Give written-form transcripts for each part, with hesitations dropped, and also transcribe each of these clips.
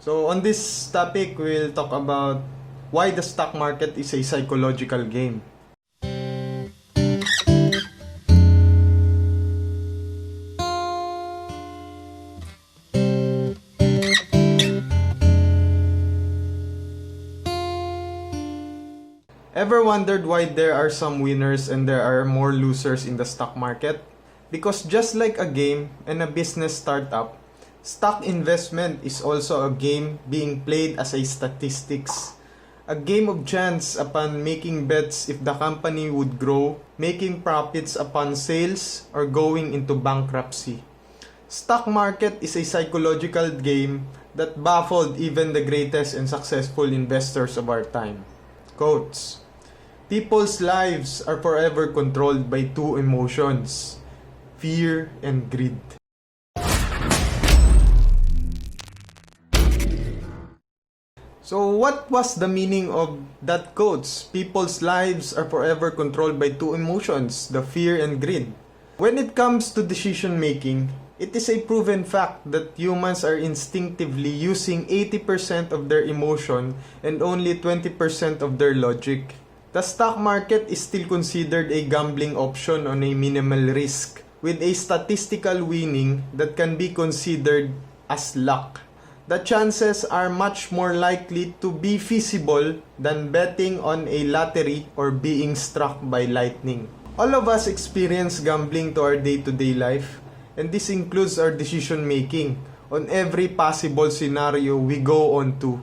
So on this topic, we'll talk about why the stock market is a psychological game. Ever wondered why there are some winners and there are more losers in the stock market? Because just like a game and a business startup, stock investment is also a game being played as a statistics. A game of chance upon making bets if the company would grow, making profits upon sales, or going into bankruptcy. Stock market is a psychological game that baffled even the greatest and successful investors of our time. Quotes: "People's lives are forever controlled by two emotions, fear and greed." So what was the meaning of that quotes? People's lives are forever controlled by two emotions, the fear and greed. When it comes to decision making, it is a proven fact that humans are instinctively using 80% of their emotion and only 20% of their logic. The stock market is still considered a gambling option on a minimal risk, with a statistical winning that can be considered as luck. The chances are much more likely to be feasible than betting on a lottery or being struck by lightning. All of us experience gambling to our day-to-day life, and this includes our decision making on every possible scenario we go on to.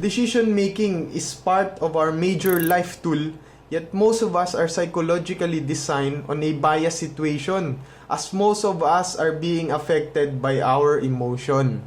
Decision making is part of our major life tool, yet most of us are psychologically designed on a biased situation, as most of us are being affected by our emotion.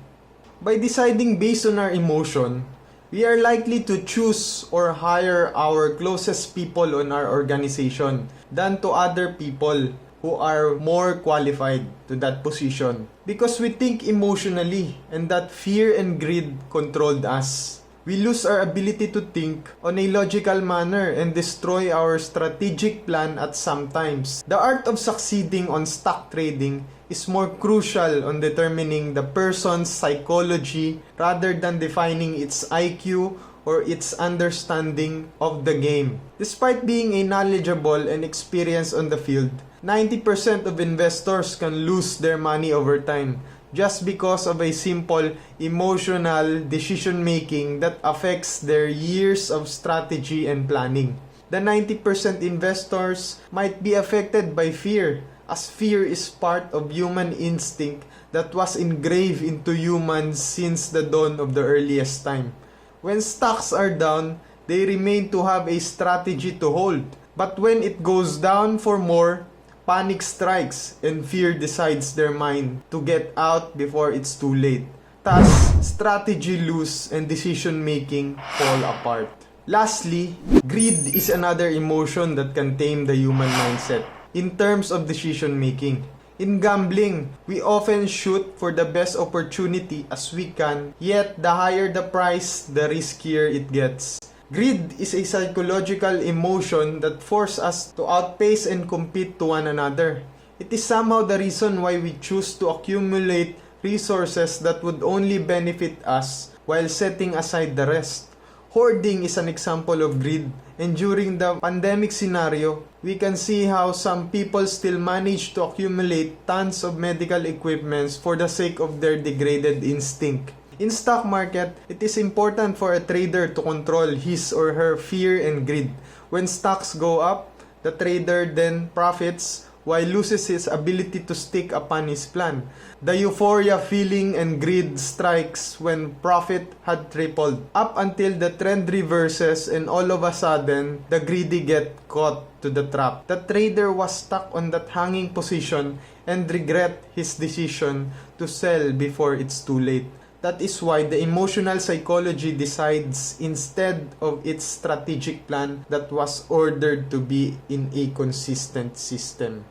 By deciding based on our emotion, we are likely to choose or hire our closest people on our organization than to other people who are more qualified to that position, because we think emotionally and that fear and greed controlled us. We lose our ability to think on a logical manner and destroy our strategic plan at some times. The art of succeeding on stock trading is more crucial on determining the person's psychology rather than defining its IQ or its understanding of the game. Despite being a knowledgeable and experienced on the field, 90% of investors can lose their money over time just because of a simple emotional decision making that affects their years of strategy and planning. The 90% investors might be affected by fear, as fear is part of human instinct that was engraved into humans since the dawn of the earliest time. When stocks are down, they remain to have a strategy to hold. But when it goes down for more, panic strikes and fear decides their mind to get out before it's too late. Thus, strategy lose and decision making fall apart. Lastly, greed is another emotion that can tame the human mindset in terms of decision making. In gambling, we often shoot for the best opportunity as we can, yet the higher the price, the riskier it gets. Greed is a psychological emotion that forces us to outpace and compete to one another. It is somehow the reason why we choose to accumulate resources that would only benefit us while setting aside the rest. Hoarding is an example of greed, and during the pandemic scenario, we can see how some people still manage to accumulate tons of medical equipments for the sake of their degraded instinct. In stock market, it is important for a trader to control his or her fear and greed. When stocks go up, the trader then profits while loses his ability to stick upon his plan. The euphoria feeling and greed strikes when profit had tripled, up until the trend reverses and all of a sudden, the greedy get caught to the trap. The trader was stuck on that hanging position and regret his decision to sell before it's too late. That is why the emotional psychology decides instead of its strategic plan that was ordered to be in a consistent system.